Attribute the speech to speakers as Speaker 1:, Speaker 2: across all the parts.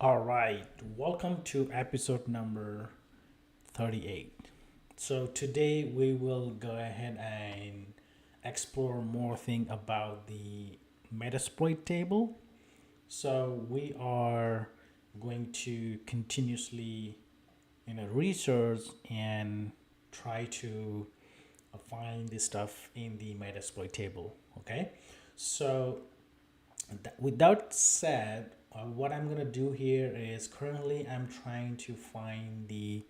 Speaker 1: All right, welcome to episode number 38. So today we will go ahead and explore more thing about the Metasploit table. So we are going to continuously research and try to find this stuff in the Metasploit table. Okay, so with that said, what I'm gonna do here is currently I'm trying to find the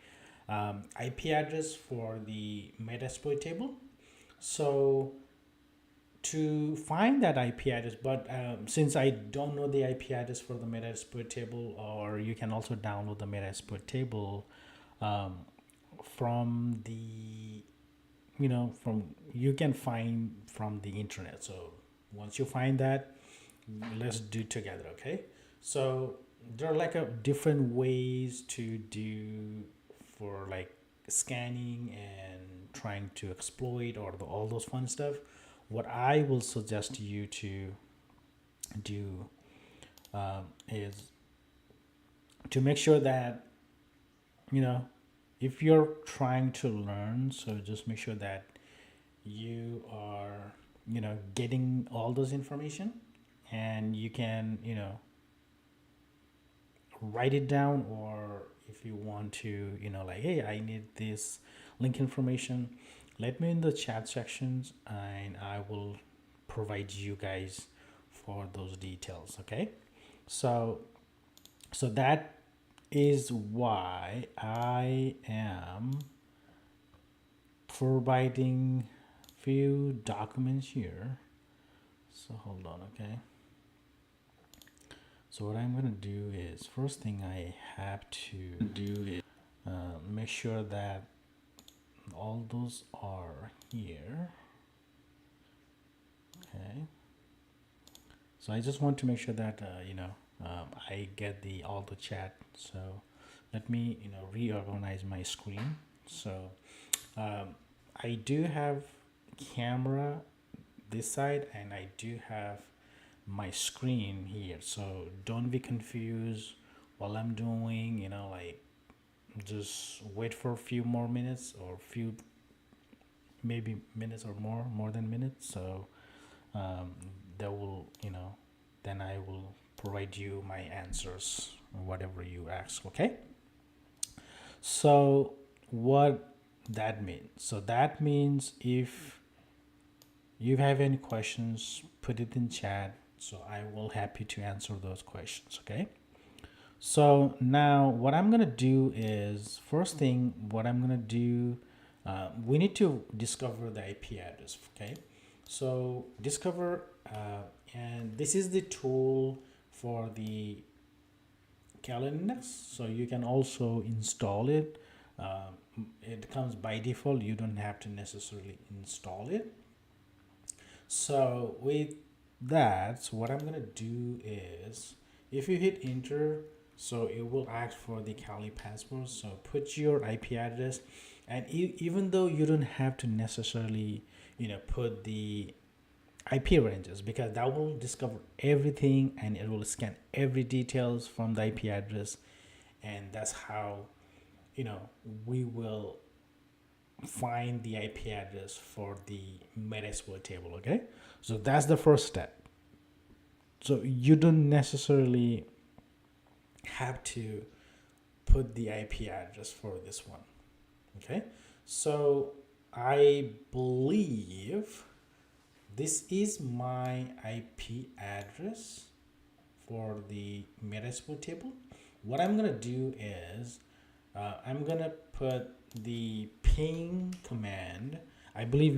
Speaker 1: IP address for the Metasploit table. So to find that IP address, but since I don't know the IP address for the Metasploit table, or you can also download the Metasploit table um, from the from you can find from the internet. So once you find that, let's do together. Okay, so there are like a different ways to do for like scanning and trying to exploit or all those fun stuff. What I will suggest you to do is to make sure that you know if you're trying to learn, so just make sure that you are getting all those information, and you can write it down, or if you want to like, hey, I need this link information, let me in the chat sections and I will provide you guys for those details. Okay, so that is why I am providing few documents here. So hold on. Okay, so what I'm gonna do is, first thing I have to do is make sure that all those are here. Okay, so I just want to make sure that I get the all the chat. So let me reorganize my screen. So um, I do have camera this side, and I do have my screen here. So don't be confused while I'm doing, like, just wait for a few more minutes, or few maybe minutes, or more than minutes. So um, that will, then I will provide you my answers, whatever you ask. Okay, so what that means, so that means if you have any questions, put it in chat, so I will happy to answer those questions. Okay, so now what I'm gonna do is, first thing what I'm gonna do, we need to discover the IP address. Okay, so discover, and this is the tool for the calendar. So you can also install it. It comes by default, you don't have to necessarily install it. So with that, so what I'm gonna do is, if you hit enter, so it will ask for the Kali password. So put your IP address, and even though you don't have to necessarily put the IP ranges, because that will discover everything and it will scan every details from the IP address, and that's how we will find the IP address for the Metasploit table. Okay, so that's the first step. So you don't necessarily have to put the IP address for this one. Okay, so I believe this is my IP address for the Metasploit table. What I'm gonna do is, I'm gonna put the ping command. I believe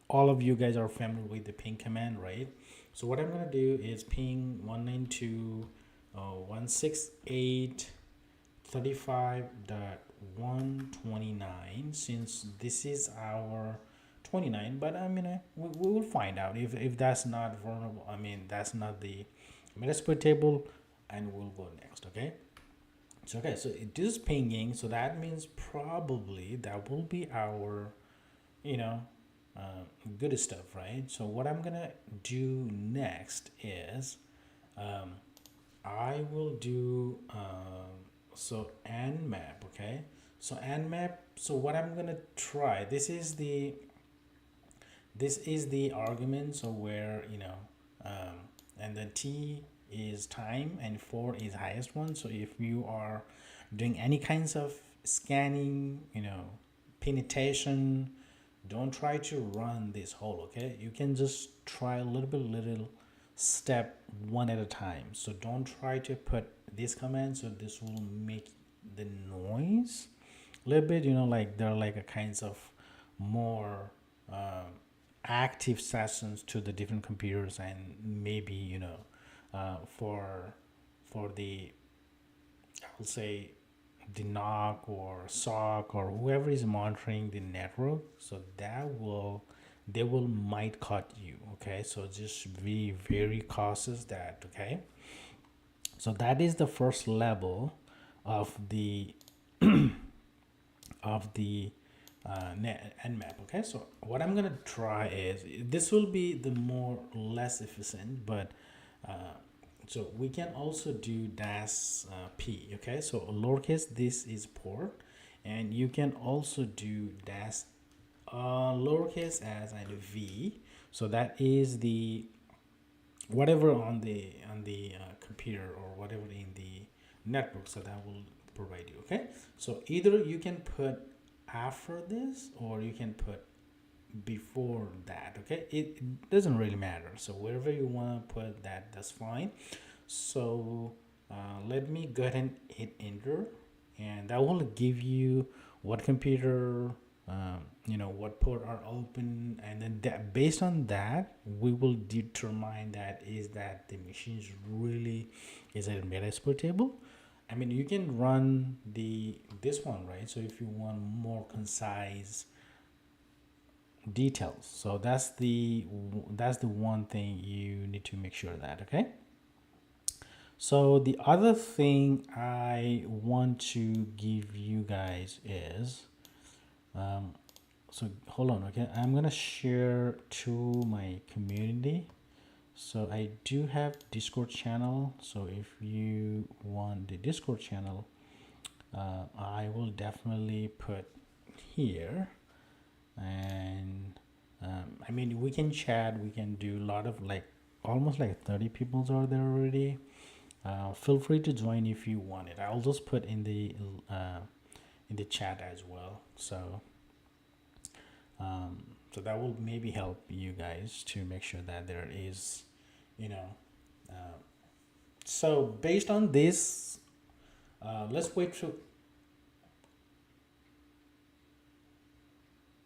Speaker 1: all of you guys are familiar with the ping command, right? So what I'm gonna do is ping 192.168.35.129, since this is our 29. But I mean, we will find out if that's not vulnerable. I mean, that's not the Metasploit table, and we'll go next. Okay, so okay, so it is pinging, so that means probably that will be our you know good stuff, right? So what I'm gonna do next is, I will do so nmap. Okay, so nmap. So what I'm gonna try. This is the argument. So where and then t is time and 4 is highest one. So if you are doing any kinds of scanning, penetration, don't try to run this whole. Okay, you can just try a little step one at a time. So don't try to put this command, so this will make the noise a little bit, like there are like a kinds of more active sessions to the different computers, and maybe for the, I'll say, the knock or sock or whoever is monitoring the network, so they will might cut you. Okay, so just be very cautious that. Okay, so that is the first level of the nmap. Okay, so what I'm gonna try is, this will be the more less efficient, but so we can also do dash p. Okay, so lowercase this is port, and you can also do dash lowercase as and v. So that is the whatever on the computer or whatever in the network, so that will provide you. Okay, so either you can put after this or you can put before that. Okay, it doesn't really matter, so wherever you want to put that, that's fine. So let me go ahead and hit enter, and that will give you what computer, what port are open, and then based on that we will determine that is that the machine is really is a metasploitable. I mean, you can run this one, right? So if you want more concise details, so that's the one thing you need to make sure that. Okay, so the other thing I want to give you guys is, so hold on. Okay, I'm gonna share to my community. So I do have Discord channel, so if you want the Discord channel, I will definitely put here. And I mean, we can chat, we can do a lot of, like, almost like 30 people are there already. Feel free to join if you want it. I'll just put in the chat as well. So so that will maybe help you guys to make sure that there is, so based on this, let's wait to,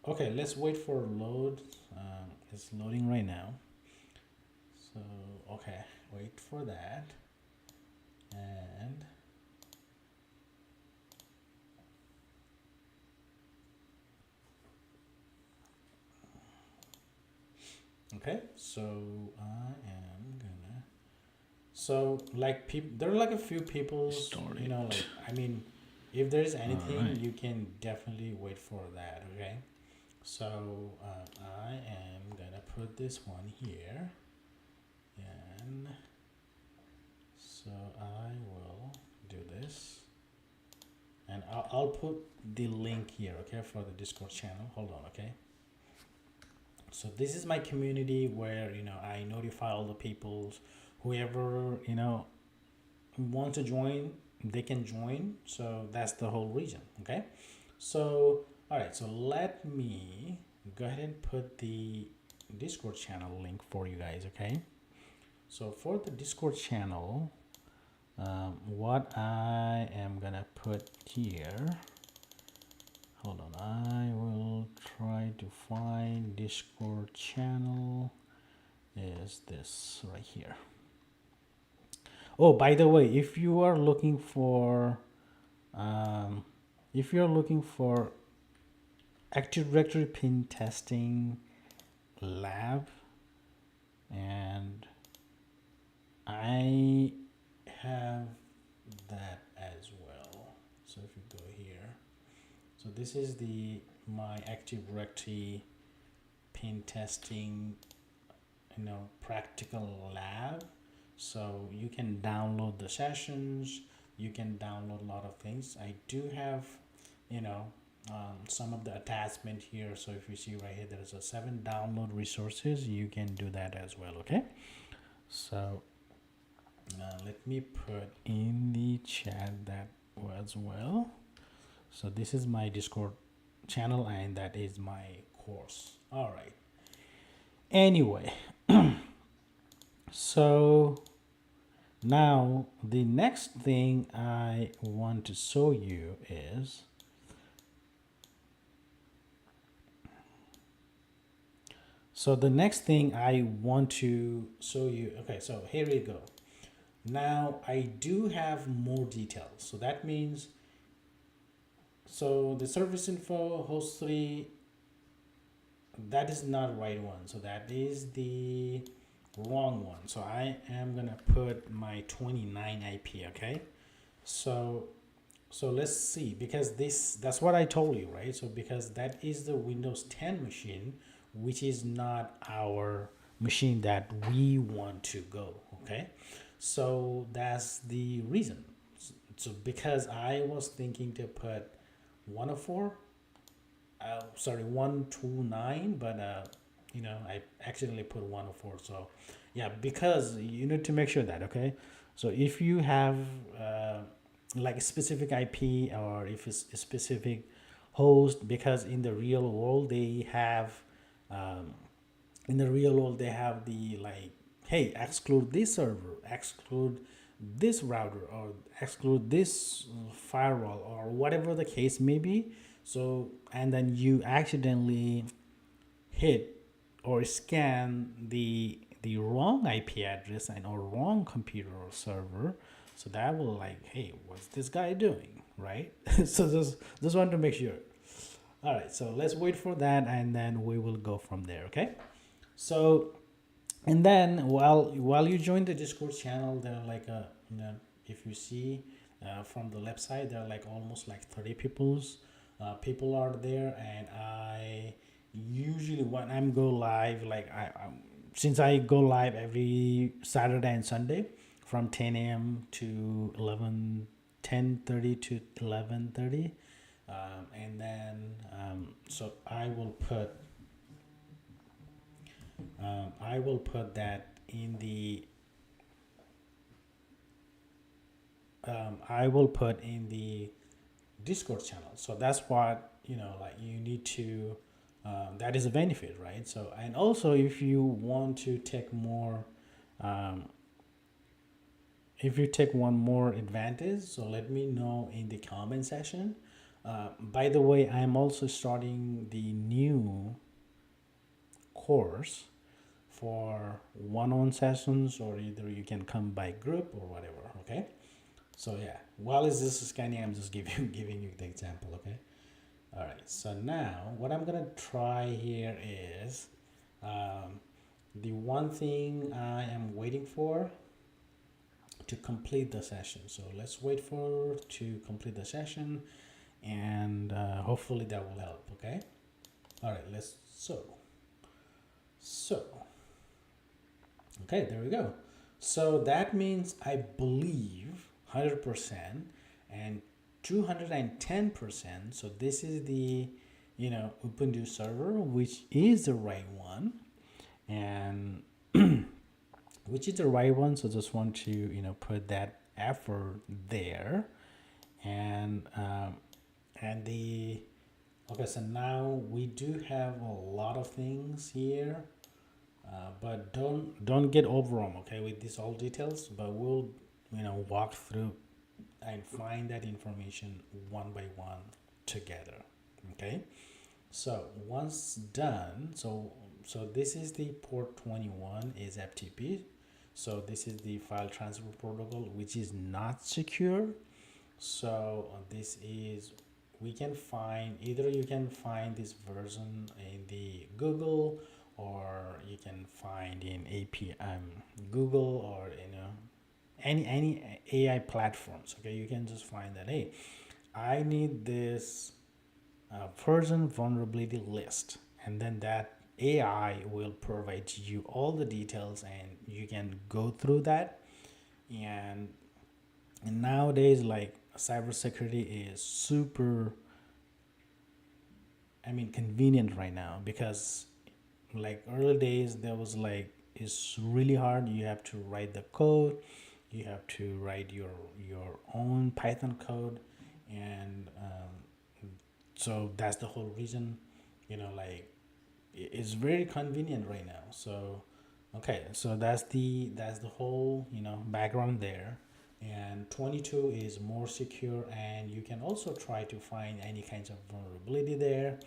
Speaker 1: okay, let's wait for load. It's loading right now. So, okay, wait for that. And okay, so I am gonna, so like people, there are like a few people, like, I mean, if there's anything, right, you can definitely wait for that. Okay, so I am gonna put this one here, and so I will do this, and I'll put the link here. Okay, for the Discord channel. Hold on. Okay, so this is my community where I notify all the people, whoever want to join, they can join. So that's the whole reason. Okay, so all right, so let me go ahead and put the Discord channel link for you guys. Okay, so for the Discord channel, what I am gonna put here, hold on, I will try to find Discord channel, is this right here. Oh, by the way, if you are looking for Active Directory Pentesting lab, and I have that as well. So if you go here, so this is my Active Directory Pentesting practical lab. So you can download the sessions, you can download a lot of things. I do have, you know, some of the attachment here. So if you see right here, there's a 7 download resources. You can do that as well. Okay. So let me put in the chat that as well. So this is my Discord channel and that is my course. All right. Anyway, so now the next thing I want to show you is the next thing I want to show you. Okay, so here we go. Now I do have more details. So that means, so the service info host 3, that is not the right one. So that is the wrong one. So I am gonna put my 29 IP. Okay. So let's see, because that's what I told you, right? So because that is the Windows 10 machine, which is not our machine that we want to go. Okay. So that's the reason. So because I was thinking to put 104, sorry, 129, but you know, I accidentally put 104. So yeah, because you need to make sure that, okay. So if you have like a specific IP, or if it's a specific host, because in the real world they have the, like, hey, exclude this server, exclude this router, or exclude this firewall, or whatever the case may be. So and then you accidentally hit or scan the wrong IP address and or wrong computer or server, so that will, like, hey, what's this guy doing, right? So just want to make sure. All right, so let's wait for that and then we will go from there. Okay. So and then while you join the Discord channel, there are like a, you know, if you see from the left side, there are like almost like 30 people are there. And I usually, when I'm go live, like since I go live every Saturday and Sunday from 10 a.m. to 10:30 to 11:30, and then so I will put that in the Discord channel. So that's what, you know, like you need to, that is a benefit, right? So, and also if you want to take more, if you take one more advantage, so let me know in the comment section. By the way, I'm also starting the new course for one-on sessions, or either you can come by group or whatever. Okay. So yeah, while is this scanning, I'm just giving you the example. Okay. All right. So now what I'm gonna try here is the one thing I am waiting for to complete the session. So let's wait for to complete the session, and hopefully that will help. Okay. All right. Let's so okay, there we go. So that means I believe 100% and 210%. So this is the, you know, Ubuntu server, which is the right one, and which is the right one. So just want to, you know, put that effort there, and the okay. So now we do have a lot of things here. But don't get overwhelmed, okay, with these all details. But we'll, you know, walk through and find that information one by one together. Okay. So once done, so this is the port 21 is FTP. So this is the file transfer protocol, which is not secure. So this is, we can find, either you can find this version in the Google, or you can find in Google, or, you know, any AI platforms. Okay, you can just find that, hey, I need this version vulnerability list, and then that AI will provide you all the details, and you can go through that and nowadays, like, cybersecurity is super, I mean, convenient right now, because like early days there was like, it's really hard. You have to write the code, you have to write your own Python code, and so that's the whole reason, like, it's very convenient right now. So okay, so that's the whole, background there. And 22 is more secure, and you can also try to find any kinds of vulnerability there,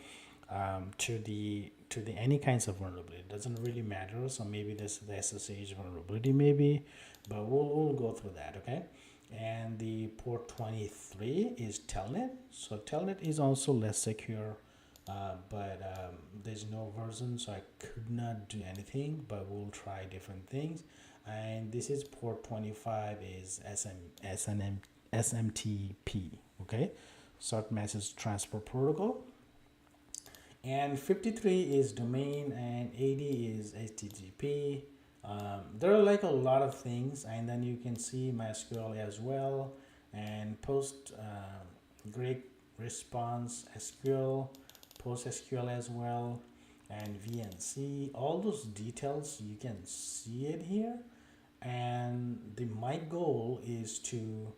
Speaker 1: to the any kinds of vulnerability. It doesn't really matter. So maybe this is the SSH vulnerability, maybe, but we'll go through that. Okay. And the port 23 is telnet. So telnet is also less secure, but there's no version, so I could not do anything, but we'll try different things. And this is port 25 is SMTP. Okay, short message transfer protocol. And 53 is domain, and 80 is HTTP. There are like a lot of things, and then you can see MySQL as well, and post Greek response SQL, post SQL as well, and VNC. All those details you can see it here, and my goal is to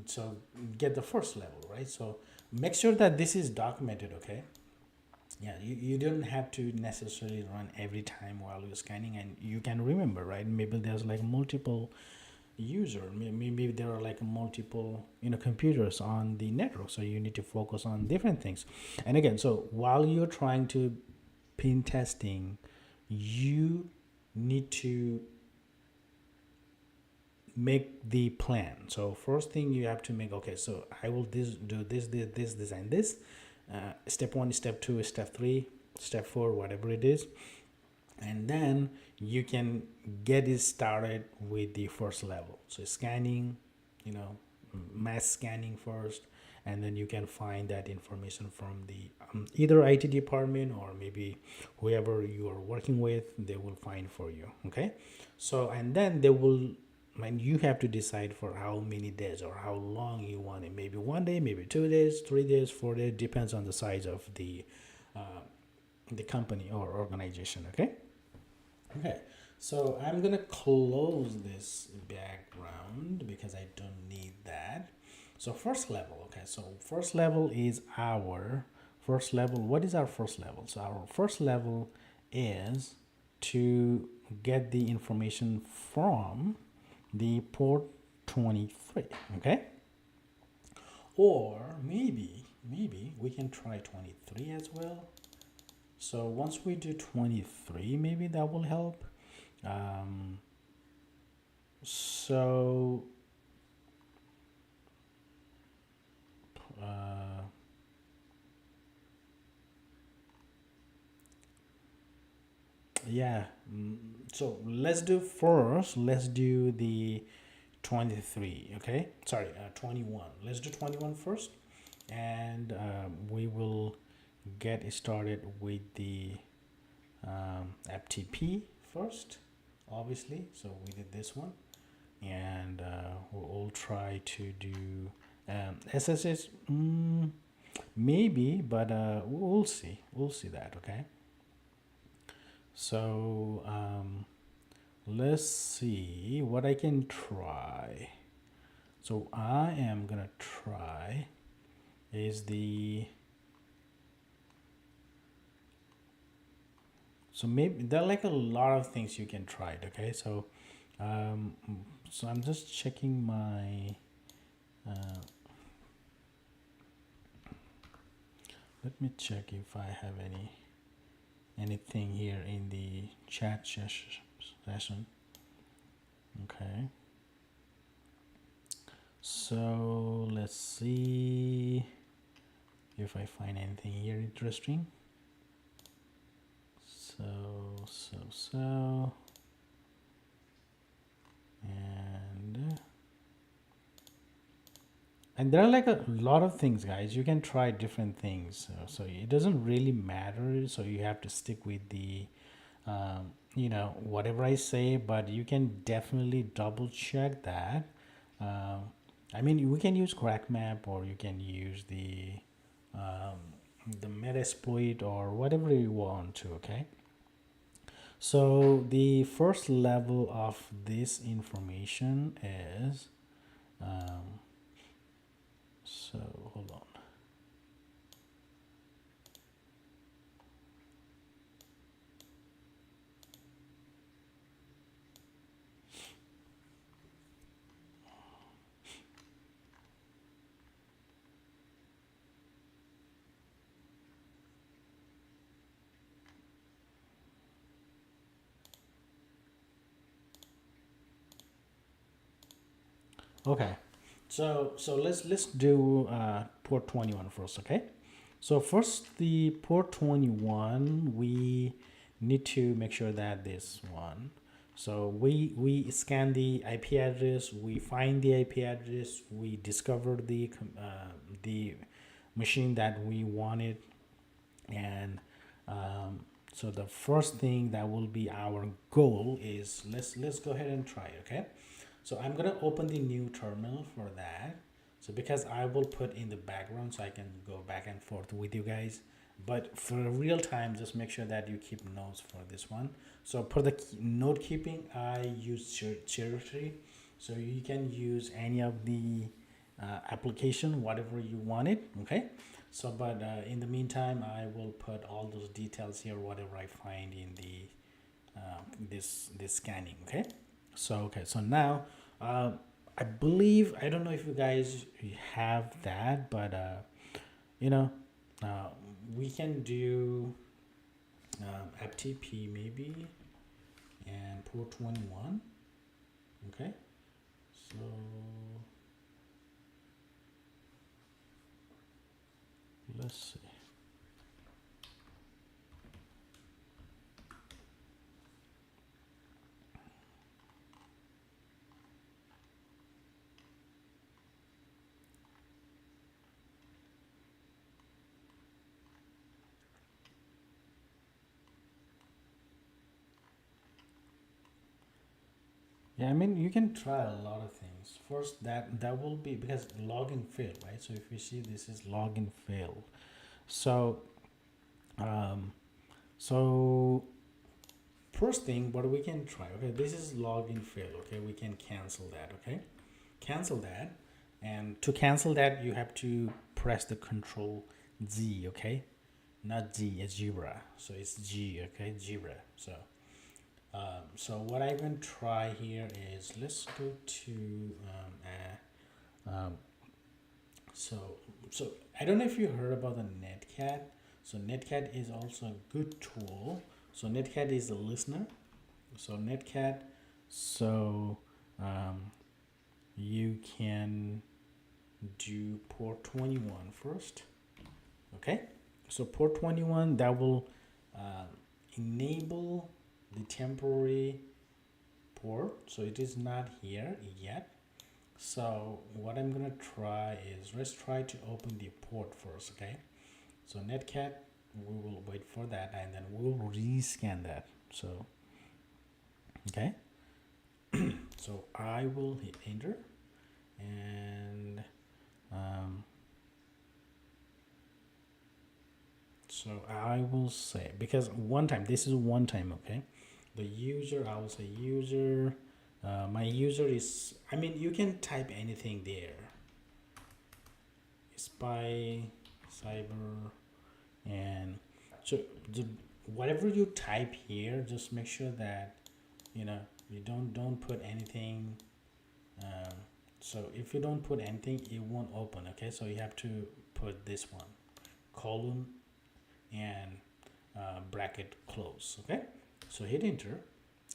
Speaker 1: so get the first level, right? So make sure that this is documented. Okay, yeah, you don't have to necessarily run every time while you're scanning, and you can remember, right? Maybe there's like multiple user, maybe there are like multiple, computers on the network, so you need to focus on different things. And again, so while you're trying to pin testing, you need to make the plan. So first thing you have to make, okay, so I will do this and this, step 1, step 2, step 3, step 4, whatever it is, and then you can get it started with the first level. So scanning, mass scanning first, and then you can find that information from the either IT department, or maybe whoever you are working with, they will find for you. Okay, so and then they will, and you have to decide for how many days or how long you want it. Maybe 1 day, maybe 2 days, 3 days, 4 days, depends on the size of the company or organization. Okay. Okay. So I'm gonna close this background because I don't need that. So first level. Okay. So first level is our first level. What is our first level? So our first level is to get the information from the port 23. Okay, or maybe we can try 23 as well. So once we do 23, maybe that will help. So yeah, so let's do the 23. Okay, sorry, 21. Let's do 21 first, and we will get started with the FTP first, obviously. So we did this one, and we'll try to do SSH, maybe, but we'll see that. Okay, so let's see what I can try. So I am gonna try is the, so maybe there are like a lot of things you can try it. Okay, so so I'm just checking my let me check if I have anything here in the chat session. Okay, so let's see if I find anything here interesting. So and there are like a lot of things, guys. You can try different things, so it doesn't really matter. So you have to stick with the you know, whatever I say, but you can definitely double check that. I mean, we can use crackmap, or you can use um, the metasploit, or whatever you want to. Okay. So the first level of this information is, um, so hold on. Okay, so let's do port 21 first. Okay, so first the port 21, we need to make sure that this one. So we scan the IP address, we find the IP address, we discover the machine that we wanted, and so the first thing that will be our goal is, let's go ahead and try it. Okay, so I'm gonna open the new terminal for that. So because I will put in the background so I can go back and forth with you guys, but for real time, just make sure that you keep notes for this one. So for the note keeping, I use Directory. So you can use any of the application, whatever you want it. Okay, so but in the meantime, I will put all those details here, whatever I find in the this scanning. Okay, so okay, so now I believe, I don't know if you guys have that, but you know, uh, we can do FTP maybe, and port 21. Okay, so let's see. Yeah, I mean, you can try a lot of things. First, that will be because login failed, right? So if you see, this is login failed. So um, so first thing, what we can try. Okay, this is login failed. Okay, we can cancel that. Okay, cancel that, and to cancel that, you have to press the Control Z. Okay, not Z, it's zebra. So it's G. Okay, zebra. So so what I can try here is, let's go to so so I don't know if you heard about the Netcat. So Netcat is also a good tool. So Netcat is a listener. So Netcat, so um, you can do port 21 first. Okay, so port 21, that will enable the temporary port, so it is not here yet. So what I'm gonna try is, let's try to open the port first. Okay, so Netcat, we will wait for that, and then we'll rescan that. So okay, so I will hit enter, and so I will say, because one time, this is one time. Okay, the user, I will say user, my user is, I mean, you can type anything there, spy cyber, and so the, whatever you type here, just make sure that you know, you don't put anything. um, so if you don't put anything, it won't open. Okay, so you have to put this one, colon, and bracket close. Okay, so hit enter,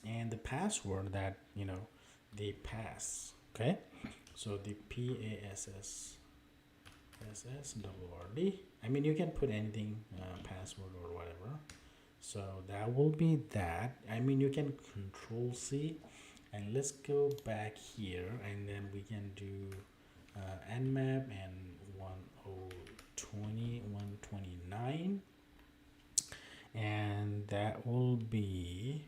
Speaker 1: and the password that, you know, the pass. Okay, so the PASS SSWRD. I mean, you can put anything, password or whatever. So that will be that. I mean, you can Control C, and let's go back here, and then we can do nmap and 1020 129, and that will be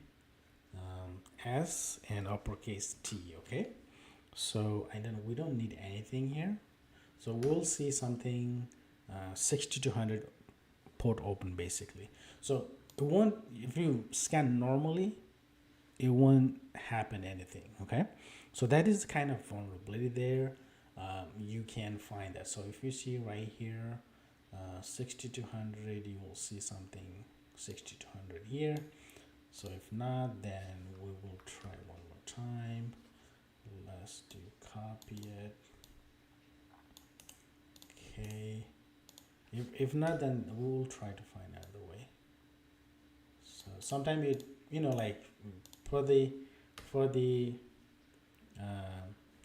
Speaker 1: S and uppercase T. Okay, so and then we don't need anything here, so we'll see something 60 to 100 port open basically. So it won't, if you scan normally, it won't happen anything. Okay, so that is the kind of vulnerability there. You can find that. So if you see right here 60 to 100, you will see something 60 to 100 here. So if not, then we will try one more time. Let's do copy it. Okay, if not, then we will try to find another way. So sometimes it, you know, like for the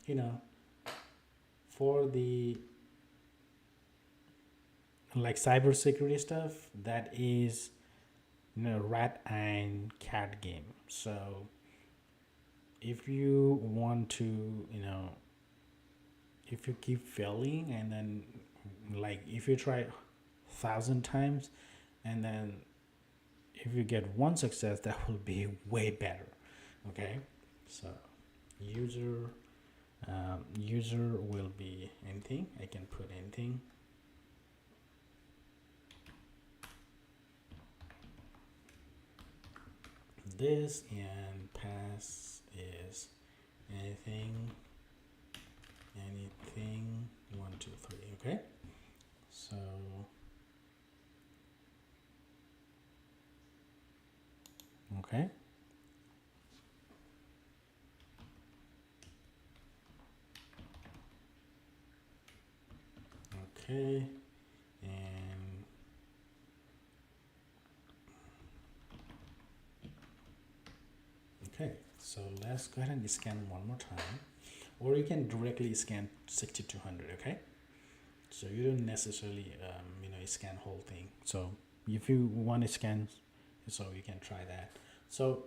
Speaker 1: you know, for the like cybersecurity stuff, that is, you know, rat and cat game. So if you want to, you know, if you keep failing, and then like if you try 1,000 times, and then if you get one success, that will be way better. Okay, so user user will be anything. I can put anything. This, and pass is anything 1 2 3. Okay, so okay, okay, and okay, so let's go ahead and scan one more time, or you can directly scan 60 to 100. Okay, so you don't necessarily you know, scan whole thing. So if you want to scan, so you can try that. So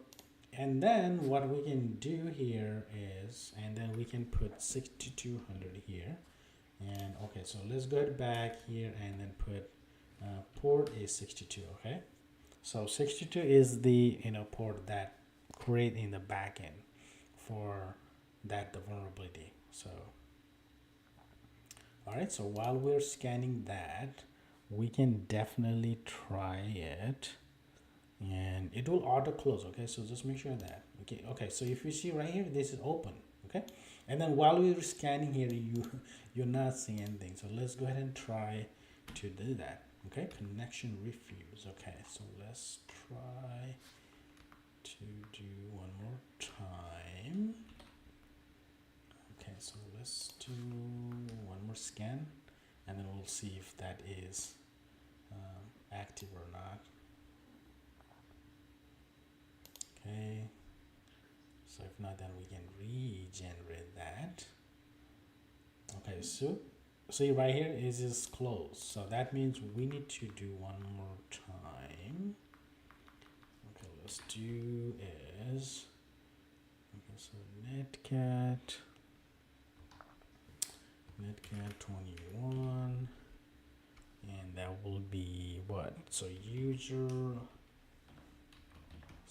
Speaker 1: and then what we can do here is, and then we can put 60 to 100 here. And okay, so let's go back here and then put port is 62. Okay, so 62 is the, you know, port that create in the backend for that the vulnerability. So all right, so while we're scanning that, we can definitely try it, and it will auto close. Okay, so just make sure that okay, so if you see right here, this is open. Okay, and then while we're scanning here, you're not seeing anything. So let's go ahead and try to do that. Okay, connection refuse. Okay, so let's try to do one more time. Okay, so let's do one more scan, and then we'll see if that is active or not. Okay, so if not, then we can regenerate that. Okay, so see right here is this closed, so that means we need to do one more time. Okay, let's do is, okay, so netcat 21, and that will be what? So user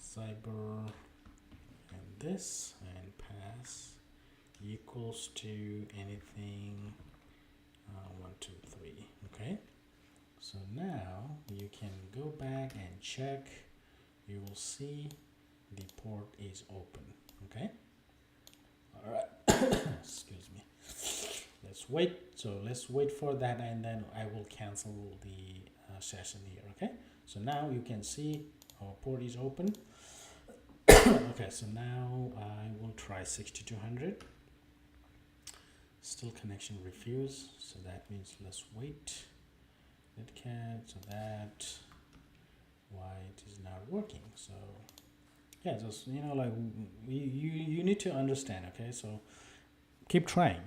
Speaker 1: cyber and this, and pass equals to anything 1 2 3. Okay, so now you can go back and check. You will see the port is open. Okay, all right. Excuse me, let's wait. So let's wait for that, and then I will cancel the session here. Okay, so now you can see our port is open. Okay, so now I will try 6200. Still connection refuse, so that means let's wait. Netcat, so that why it is not working. So yeah, just, you know, like you need to understand. Okay, so keep trying.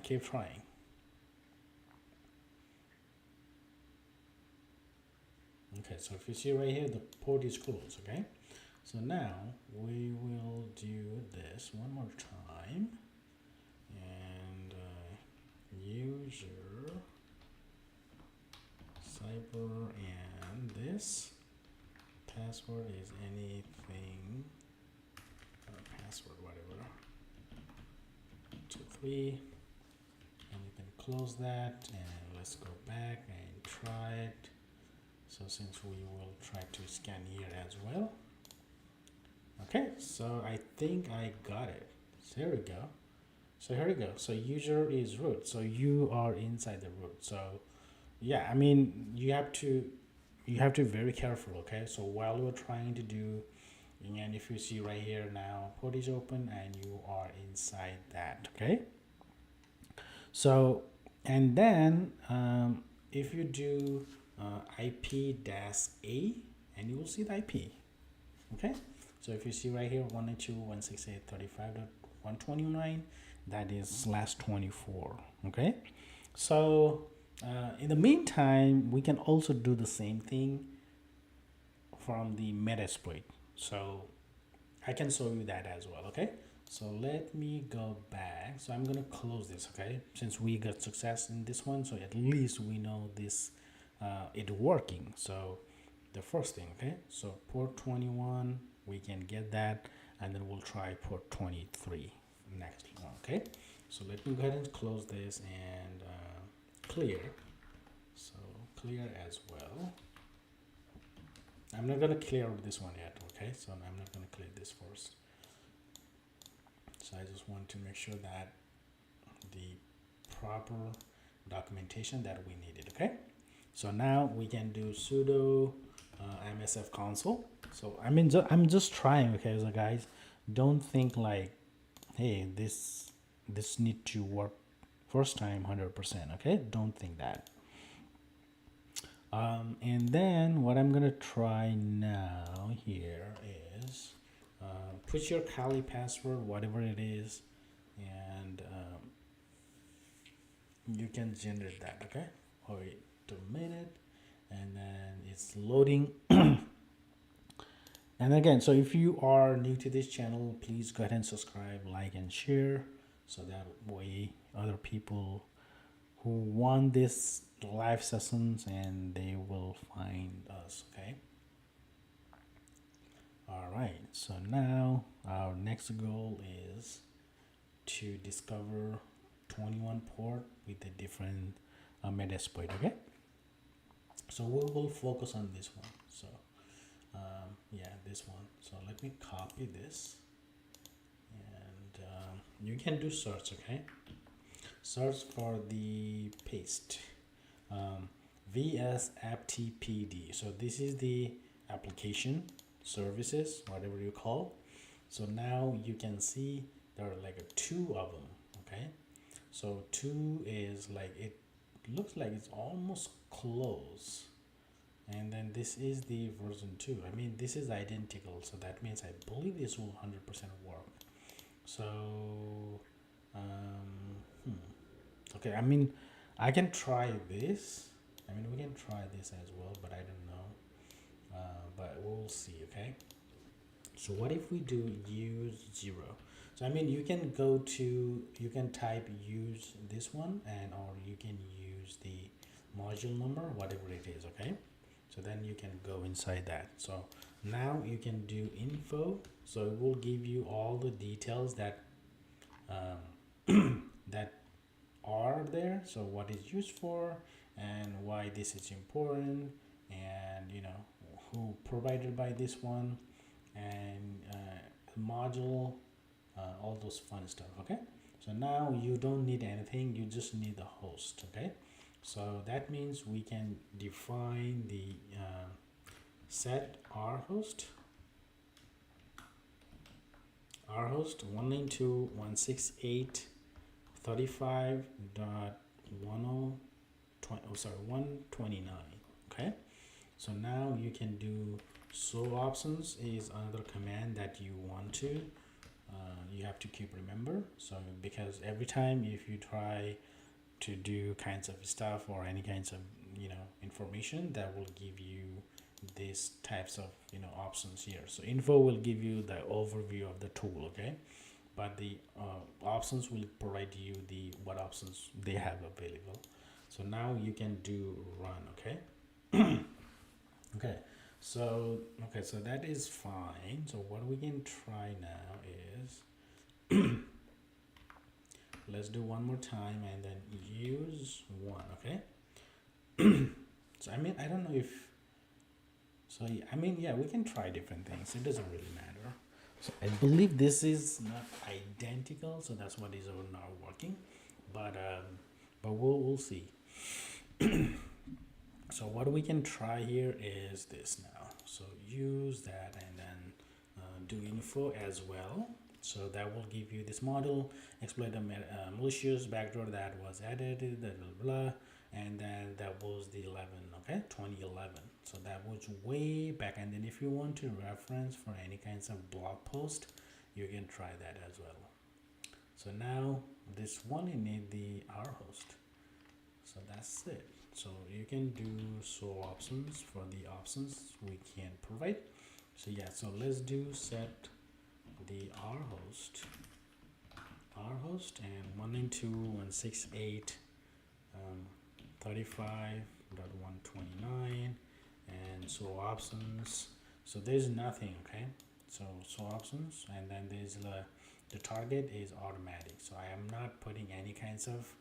Speaker 1: Okay, so if you see right here, the port is closed. Okay, so now we will do this one more time, and user cyber and this password is anything, password whatever, 2 3, and you can close that, and let's go back and try it. So since we will try to scan here as well. Okay, so I think I got it. So here we go. So here we go. So user is root. So you are inside the root. So yeah, I mean you have to be very careful. Okay, so while you're trying to do, and if you see right here now, port is open and you are inside that. Okay. So and then if you do IP-A, and you will see the IP. Okay. So if you see right here 192.168.35.129, that is /24. Okay. So in the meantime, we can also do the same thing from the Metasploit. So I can show you that as well. Okay. So let me go back. So I'm gonna close this. Okay. Since we got success in this one, so at least we know this it working. So the first thing, okay, so port 21, we can get that, and then we'll try port 23 next one. Okay, so let me go ahead and close this and clear. So clear as well. I'm not gonna clear this one yet. Okay, so I'm not gonna clear this first. So I just want to make sure that the proper documentation that we needed. Okay, so now we can do sudo MSF console. So I mean, I'm just trying. Okay, so guys, don't think like, hey, this need to work first time 100%. Okay, don't think that. And then what I'm gonna try now here is put your Kali password, whatever it is, and you can generate that. Okay, wait a minute, and then it's loading. And again, so if you are new to this channel, please go ahead and subscribe, like, and share, so that way other people who want this live sessions, and they will find us. Okay. All right, so now our next goal is to discover 21 port with a different Metasploit. Okay, so we will focus on this one. So yeah, this one. So let me copy this, and you can do search. Okay, search for the paste VS-aptpd. So this is the application services, whatever you call. So now you can see there are like two of them. Okay, so 2 is like, it looks like it's almost close, and then this is the version 2. I mean, this is identical, so that means I believe this will 100% work. So okay, I mean, I can try this. I mean, we can try this as well, but I don't know, but we'll see. Okay, so what if we do use 0? So I mean, you can type use this one, and or you can use the module number, whatever it is. Okay, so then you can go inside that. So now you can do info, so it will give you all the details that that are there. So what it's used for, and why this is important, and who provided by this one, and module, all those fun stuff. Okay, so now you don't need anything, you just need the host. Okay, so that means we can define the set our host 192.168.35.129. Okay, so now you can do show options is another command that you want to you have to keep remember. So because every time if you try to do kinds of stuff or any kinds of information, that will give you these types of options here. So info will give you the overview of the tool. Okay, but the options will provide you the what options they have available. So now you can do run. Okay. Okay, So, okay, so that is fine. So what we can try now is, let's do one more time and then use one, okay? So, I mean, I don't know if, so I mean, yeah, we can try different things. It doesn't really matter. So I believe this is not identical, so that's what is not working. But we'll see. So what we can try here is this now. So use that and then do info as well. So that will give you this model, exploit the malicious backdoor that was added, blah, blah, blah. And then that was the 11, okay, 2011. So that was way back. And then if you want to reference for any kinds of blog post, you can try that as well. So now this one, you need the R host. So that's it. So you can do show options for the options we can provide. So yeah, so let's do set the R host and 192.168 35.129 and so options. So there's nothing, okay? So options, and then there's the target is automatic. So I am not putting any kinds of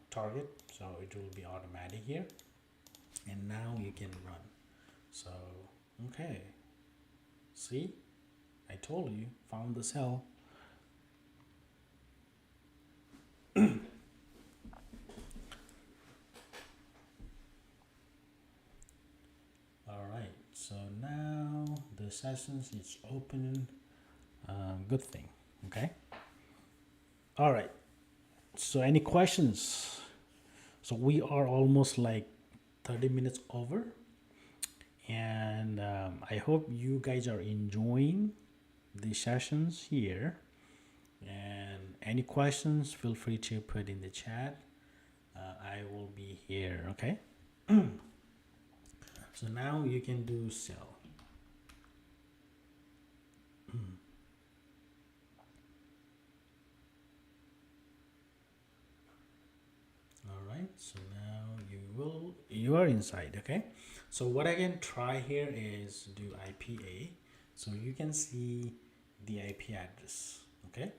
Speaker 1: target, so it will be automatic here. And now you can run. So okay, see, I told you, found the cell. All right, so now the sessions is open. Good thing. Okay. All right, so any questions? So we are almost like 30 minutes over, and I hope you guys are enjoying the sessions here. And any questions, feel free to put in the chat. I will be here, okay? So now you can do sell. All right, so now you are inside, okay? So what I can try here is do IPA, so you can see the IP address, okay?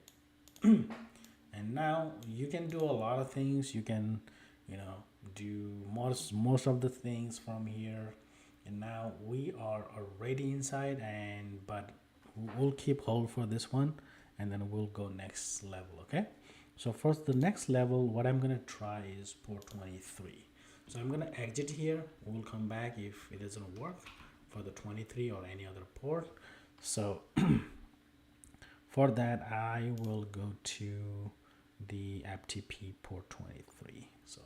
Speaker 1: And now you can do a lot of things. You can do most of the things from here. And now we are already inside, but we'll keep hold for this one, and then we'll go next level, okay? So first, the next level, what I'm gonna try is port 23. So I'm gonna exit here. We'll come back if it doesn't work for the 23 or any other port. So for that, I will go to the FTP port 23. So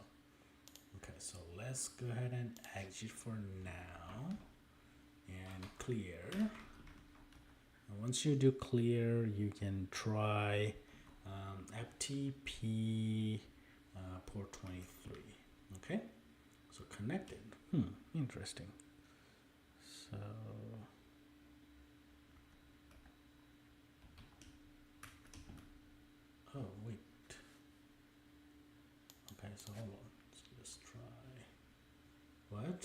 Speaker 1: okay, so let's go ahead and exit for now and clear. And once you do clear, you can try FTP port 23. Okay, so connected. Interesting. So oh wait. Okay, so hold on. Let's try. What?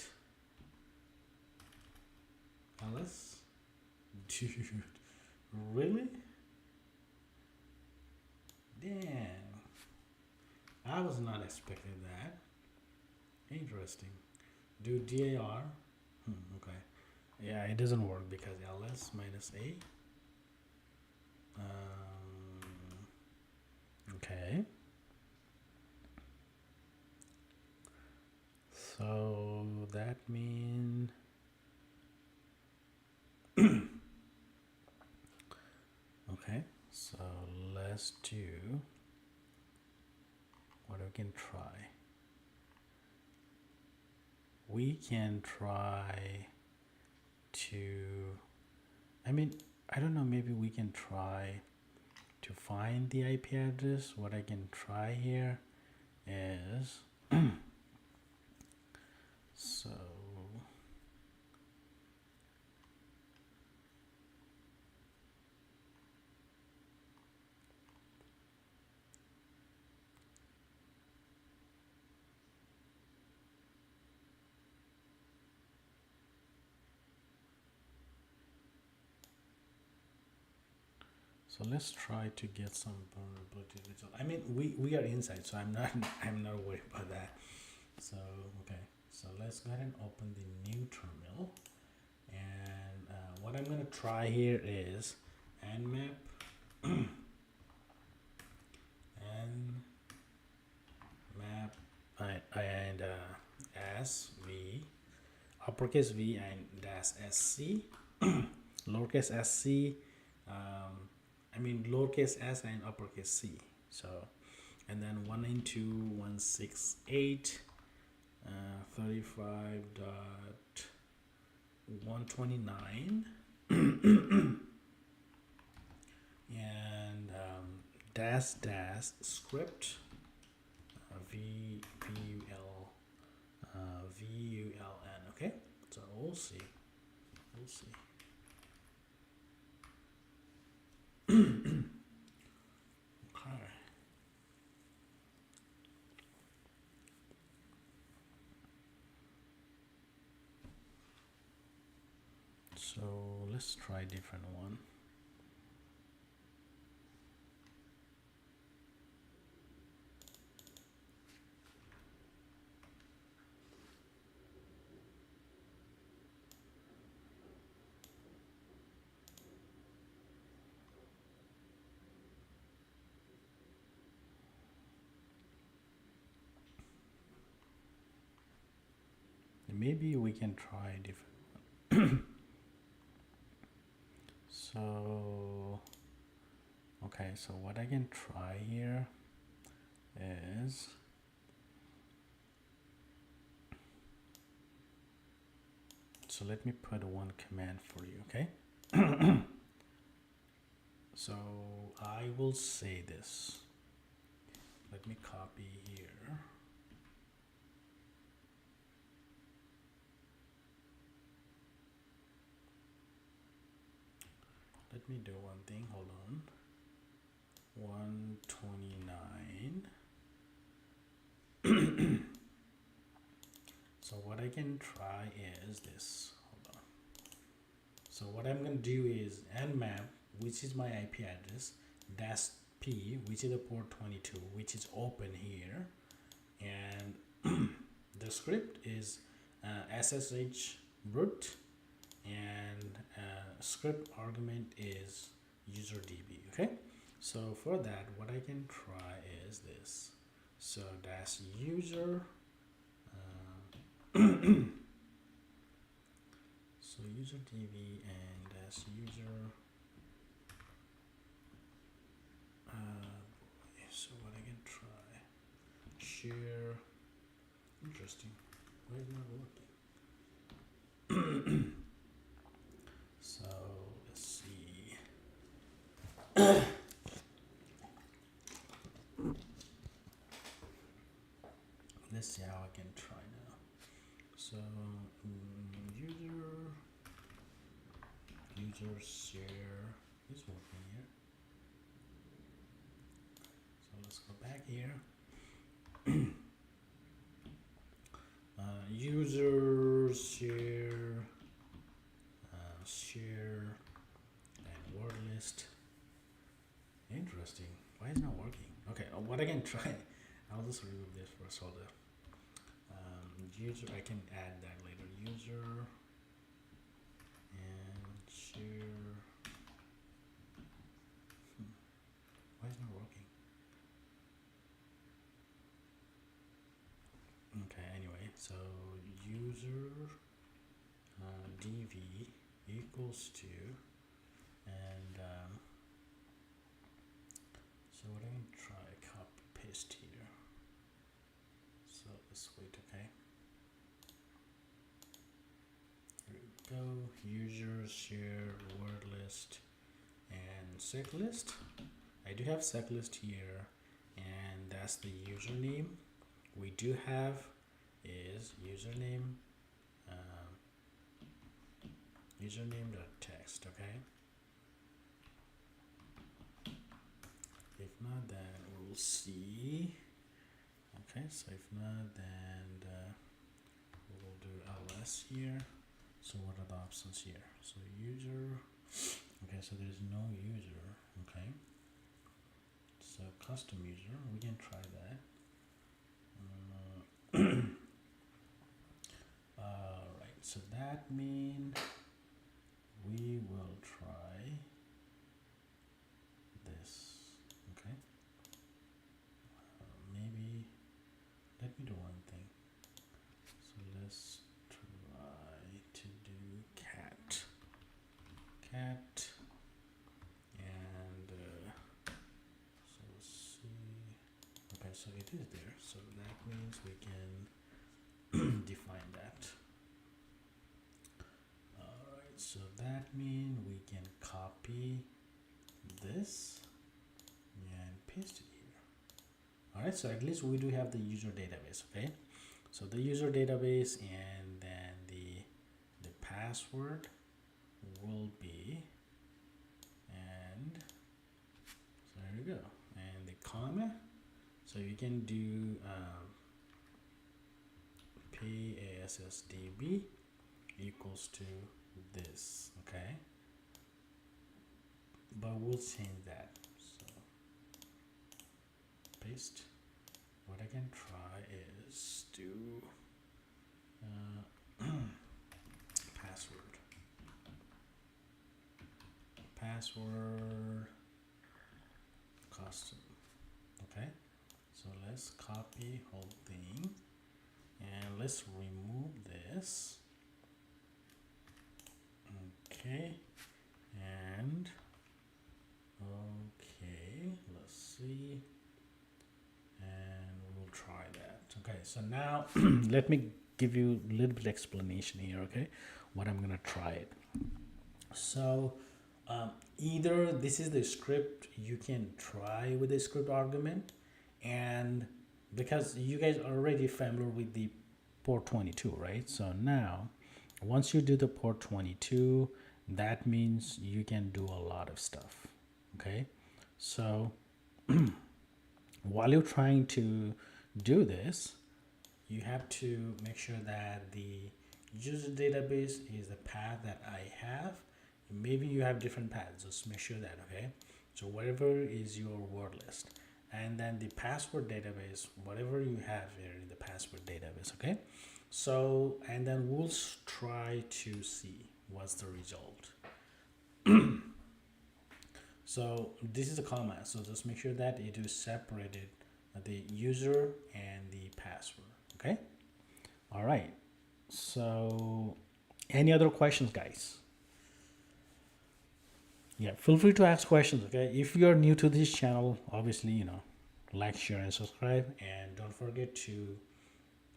Speaker 1: Alice? Dude, really? Damn. I was not expecting that. Interesting. Do DAR. Okay. Yeah, it doesn't work because ls minus a. Okay. So that means okay. So let's do what we can try. We can try to, I mean, I don't know, maybe we can try to find the IP address. What I can try here is so So let's try to get some vulnerability result. I mean, we are inside, so I'm not I'm not worried about that. So okay, so let's go ahead and open the new terminal, and what I'm gonna try here is nmap nmap and sv uppercase V and dash sc lowercase sc I mean lowercase s and uppercase c. So and then 192.168 35.129 and dash script vuln. Okay, so we'll see. Okay. So let's try a different one. Maybe we can try a different one. So okay, so what I can try here is so let me put one command for you, okay? So I will say this. Let me copy here. Let me do one thing, hold on. 129. So what I can try is this. Hold on. So what I'm going to do is nmap, which is my IP address, dash p, which is the port 22, which is open here, and the script is ssh root, and script argument is userdb. Okay, so for that what I can try is this. So dash user so userdb and dash user so what I can try share. Interesting, why is not working? So let's see. Let's see how I can try now. So user share is working here. So let's go back here. User share share and word list. Interesting. Why is it not working? Okay, what I can try, I'll just remove this first. Hold up. User, I can add that later. User and share. Why is it not working? Okay, anyway, so user dv equals to, and so what I can try, copy paste here. So let's wait, okay. Here we go, user share word list and sec list. I do have sec list here, and that's the username. We do have is username username.text, okay. If not, then we'll see. Okay, so if not, then we'll do ls here. So what are the options here? So user, okay, so there's no user. Okay, so custom user, we can try that. Alright, so that means we will try this. Okay, maybe let me do one thing. So let's try to do cat, and so let's see. Okay, so it is there. So that means we can define that. Alright, so that means we can copy this and paste it here. Alright, so at least we do have the user database. Okay, so the user database, and then the password will be, and so there you go, and the comma. So you can do PASSDB equals to this. Okay, but we'll change that. So paste. What I can try is do password custom. Okay, so let's copy whole thing and let's remove this. Okay, and okay, let's see, and we'll try that. Okay, so now let me give you a little bit explanation here. Okay, what I'm gonna try it. So either this is the script you can try with the script argument, and because you guys are already familiar with the port 22, right? So now once you do the port 22, that means you can do a lot of stuff. Okay, so while you're trying to do this, you have to make sure that the user database is the path that I have. Maybe you have different paths, just make sure that. Okay, so whatever is your word list, and then the password database, whatever you have here in the password database. Okay, so and then we'll try to see what's the result. So this is a comma, so just make sure that it is separated, the user and the password. Okay, all right, so any other questions, guys? Yeah, feel free to ask questions. Okay, if you're new to this channel, obviously, like, share, and subscribe, and don't forget to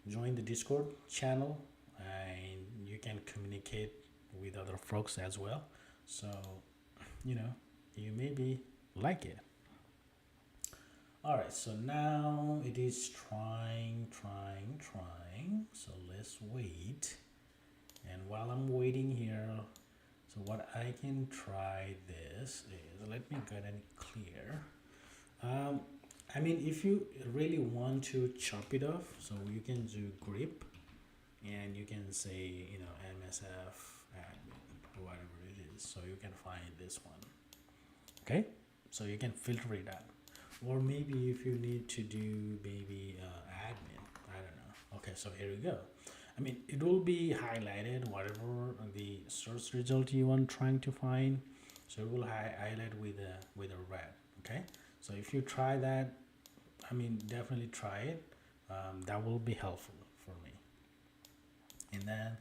Speaker 1: join the Discord channel, and you can communicate with other folks as well. So you maybe like it. All right, so now it is trying. So let's wait, and while I'm waiting here, so what I can try this is, let me go ahead and clear. I mean, if you really want to chop it off, so you can do grep, and you can say, MSF admin, whatever it is. So you can find this one. Okay, so you can filter it out, or maybe if you need to do maybe admin, I don't know. Okay, so here we go. I mean, it will be highlighted whatever the search result you want trying to find. So it will highlight with a red. Okay, so if you try that, I mean, definitely try it. That will be helpful for me. And then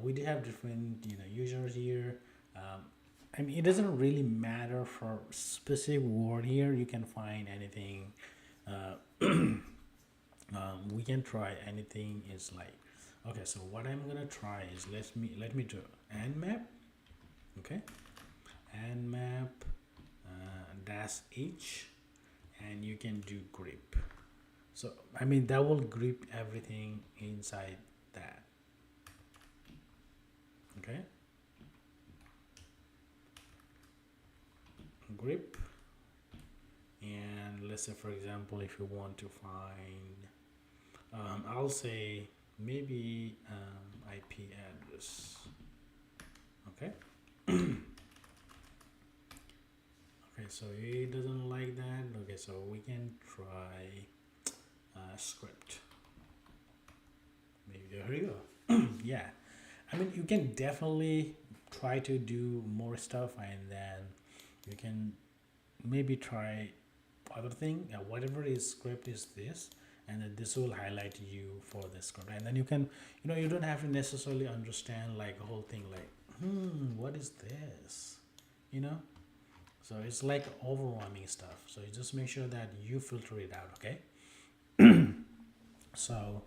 Speaker 1: we do have different users here. I mean, it doesn't really matter for specific word here. You can find anything. We can try anything. Is like, okay. So what I'm gonna try is let me do nmap. Okay, nmap -h, and you can do grep. So I mean that will grep everything inside that. Okay. Grep, and let's say for example if you want to find I'll say maybe IP address. Okay. Okay, so he doesn't like that. Okay, so we can try script. Maybe there you go. Yeah, I mean, you can definitely try to do more stuff, and then you can maybe try other thing. Whatever is script is this, and then this will highlight you for the script, and then you can, you don't have to necessarily understand like the whole thing. Like, what is this? You know. So it's like overwhelming stuff. So you just make sure that you filter it out. Okay. So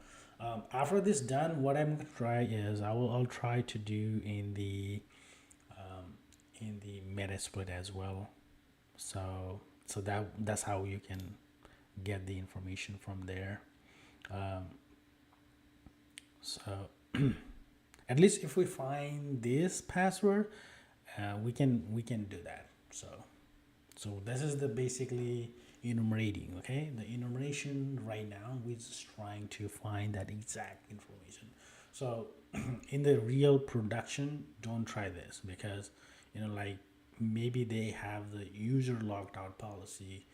Speaker 1: after this done, what I'm gonna try is I'll try to do in the Metasploit as well. So that's how you can get the information from there. Um, so at least if we find this password, we can do that. So this is the basically enumerating. Okay, the enumeration right now we're just trying to find that exact information. So in the real production, don't try this because like maybe they have the user logged out policy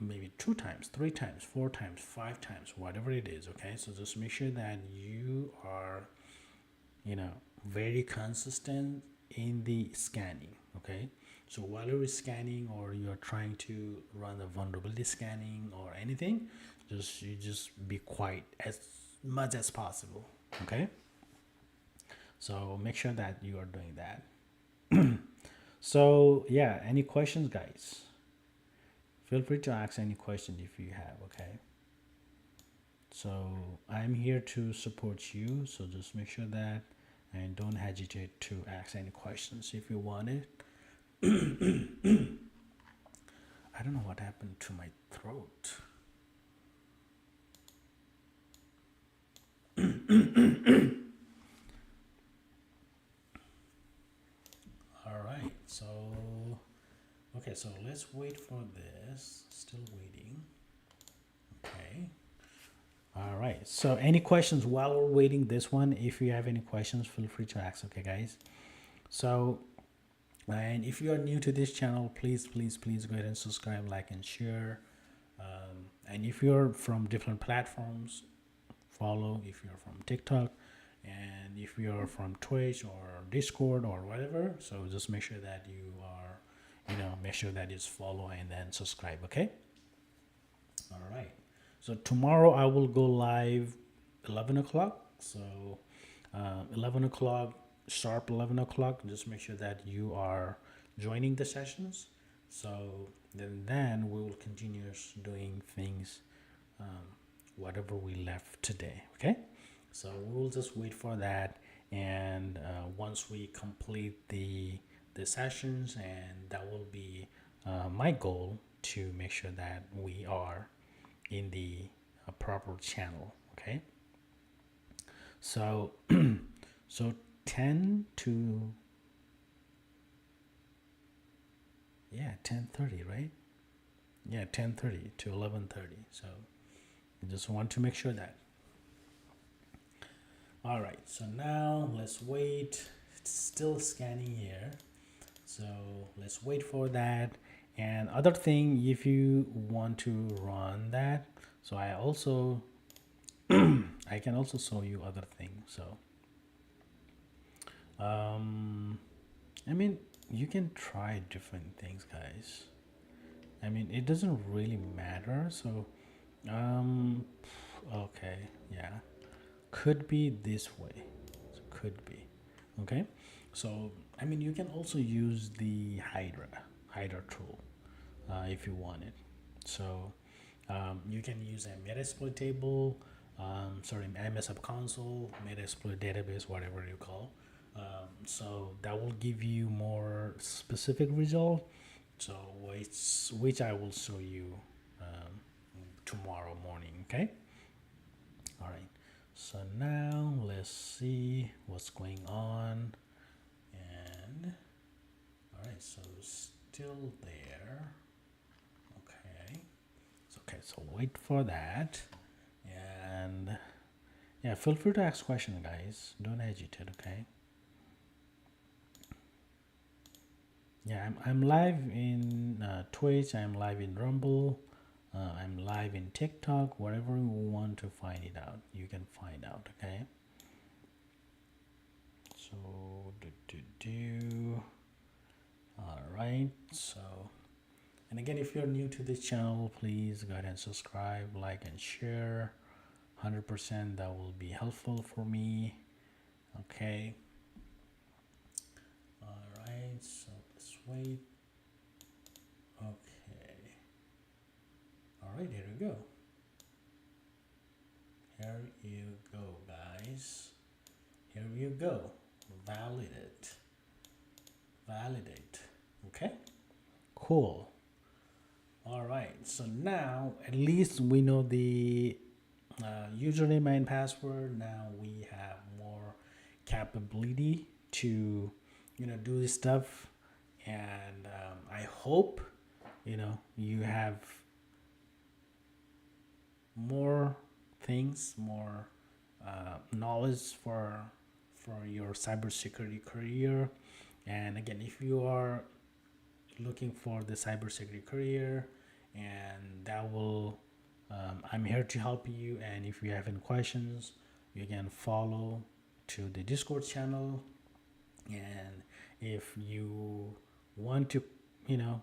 Speaker 1: maybe 2 times, 3 times, 4 times, 5 times, whatever it is. Okay, so just make sure that you are very consistent in the scanning. Okay, so while you're scanning or you're trying to run the vulnerability scanning or anything, you just be quiet as much as possible. Okay, so make sure that you are doing that. So yeah, any questions, guys? Feel free to ask any question if you have. Okay, so I'm here to support you, so just make sure that and don't hesitate to ask any questions if you want it. I don't know what happened to my throat. All right, so okay, so let's wait for this. Still waiting. Okay. All right. So any questions while we're waiting this one? If you have any questions, feel free to ask. Okay, guys. So, and if you are new to this channel, please go ahead and subscribe, like, and share. And if you're from different platforms, follow. If you're from TikTok, and if you're from Twitch or Discord or whatever, so just make sure that you are, make sure that you follow and then subscribe. Okay. All right. So tomorrow I will go live 11 o'clock. So 11 o'clock, sharp 11 o'clock. Just make sure that you are joining the sessions. So then we will continue doing things, whatever we left today. Okay. So we'll just wait for that. And once we complete the sessions, and that will be my goal to make sure that we are in the proper channel. Okay, so so 10 to 10:30, right? 10:30 to 11:30. So I just want to make sure that. All right, so now let's wait. It's still scanning here, so let's wait for that. And other thing, if you want to run that, so I also I can also show you other things. So I mean, you can try different things, guys. I mean, it doesn't really matter. So okay, yeah, could be this way. So could be. Okay, so I mean, you can also use the Hydra tool if you want it. So you can use a Metasploit table, MS App Console, Metasploit database, whatever you call. So that will give you more specific result. So which I will show you tomorrow morning. Okay. All right. So now let's see what's going on. And all right, so still there. Okay. Okay, so wait for that. And yeah, feel free to ask questions, guys. Don't hesitate, okay? Yeah, I'm live in Twitch. I'm live in Rumble. I'm live in TikTok. Wherever you want to find it out, you can find out. Okay. So do. All right. So, and again, if you're new to this channel, please go ahead and subscribe, like, and share. 100%. That will be helpful for me. Okay. All right. So let's wait. Okay. All right. Here we go. Here you go, guys. Here you go. Validate. Validate. Okay. Cool. All right. So now at least we know the username and password. Now we have more capability to, do this stuff. And I hope, you have more things, more knowledge for your cybersecurity career. And again, if you are looking for the cybersecurity career, and that will, I'm here to help you. And if you have any questions, you can follow to the Discord channel. And if you want to, you know,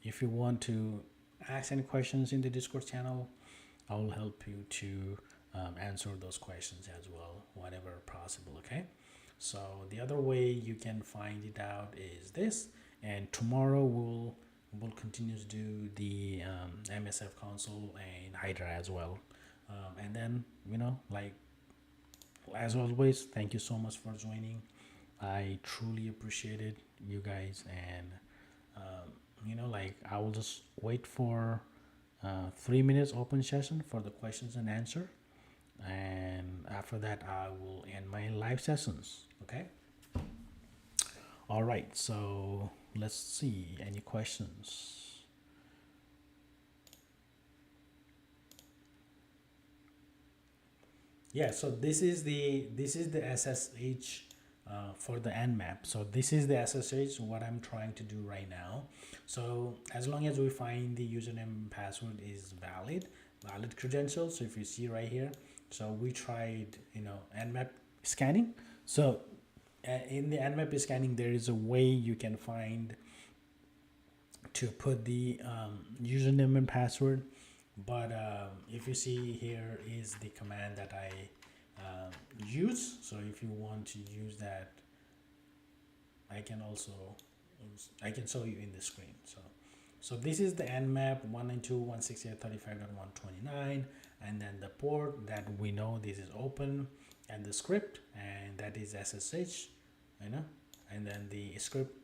Speaker 1: if you want to ask any questions in the Discord channel, I will help you to answer those questions as well, whenever possible. Okay. So the other way you can find it out is this, and tomorrow we'll continue to do the MSF console and Hydra as well. And then like as always, thank you so much for joining. I truly appreciate it, you guys, and like I will just wait for 3 minutes open session for the questions and answer, and after that I will end my live sessions. Okay. All right. So let's see any questions. Yeah. So this is the SSH for the Nmap. So this is the SSH what I'm trying to do right now. So as long as we find the username and password is valid credentials. So if you see right here, so we tried Nmap scanning. So in the Nmap scanning, there is a way you can find to put the username and password. But if you see, here is the command that I use. So if you want to use that, I can show you in the screen. So this is the Nmap 192.168.35.129, and then the port that we know this is open, and the script, and that is SSH, and then the script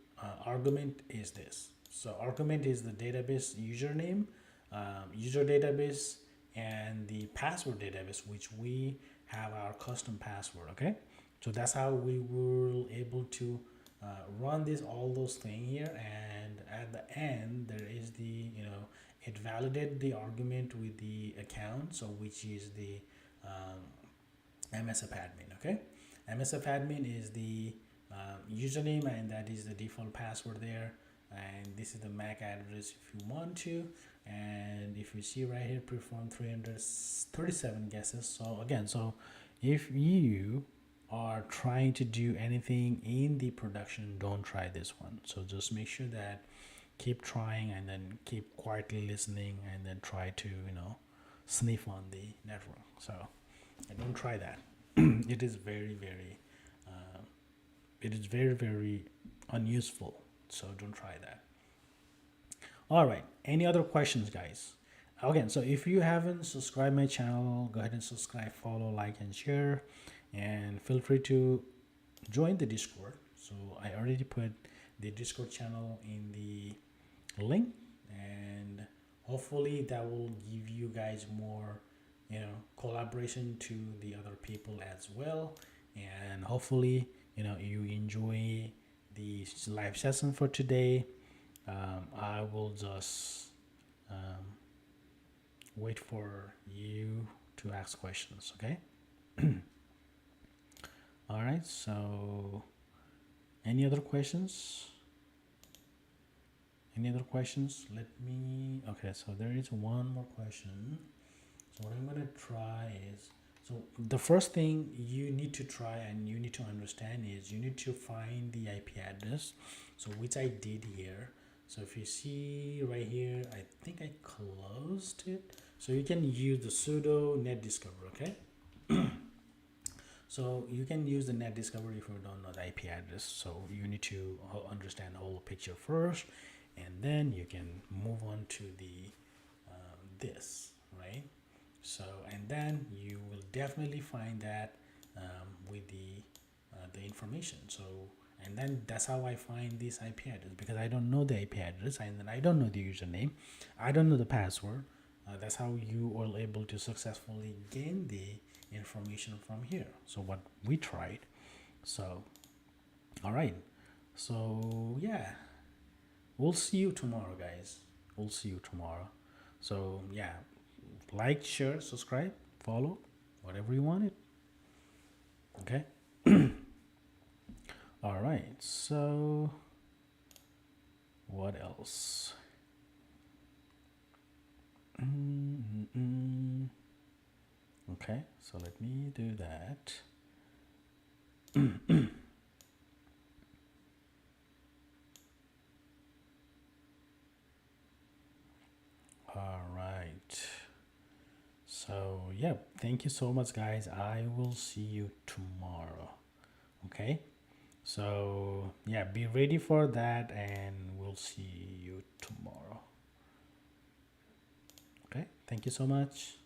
Speaker 1: argument is this. So argument is the database username, user database, and the password database, which we have our custom password. Okay, so that's how we were able to run all those things here, and at the end there is the it validated the argument with the account, so which is the MSF admin. Okay, MSF admin is the username, and that is the default password there, and this is the MAC address if you want to. And if you see right here, perform 337 guesses. So again, so if you are trying to do anything in the production, don't try this one. So just make sure that keep trying, and then keep quietly listening, and then try to sniff on the network. So don't try that. It is very very unuseful, so don't try that. All right, any other questions, guys? Again, so if you haven't subscribed my channel, go ahead and subscribe, follow, like, and share, and feel free to join the Discord. So I already put the Discord channel in the link, and hopefully that will give you guys more collaboration to the other people as well. And hopefully you enjoy the live session for today. I will just wait for you to ask questions. Okay. All right, so any other questions? Any other questions? Let me, okay, so there is one more question. So what I'm gonna try is, so the first thing you need to try and you need to understand is you need to find the IP address. So which I did here. So if you see right here, I think I closed it. So you can use the sudo net discover, okay? So you can use the net discovery if you don't know the IP address. So you need to understand the whole picture first, and then you can move on to the this, right? So and then you will definitely find that with the information. So and then that's how I find this IP address, because I don't know the IP address and then I don't know the username, I don't know the password. That's how you are able to successfully gain the information from here. So what we tried. So all right, so yeah, we'll see you tomorrow, guys. We'll see you tomorrow. So yeah, like, share, subscribe, follow, whatever you wanted. Okay. All right, so what else? Okay, so let me do that. All right. So, yeah, thank you so much, guys. I will see you tomorrow. Okay. So, yeah, be ready for that, and we'll see you tomorrow. Okay. Thank you so much.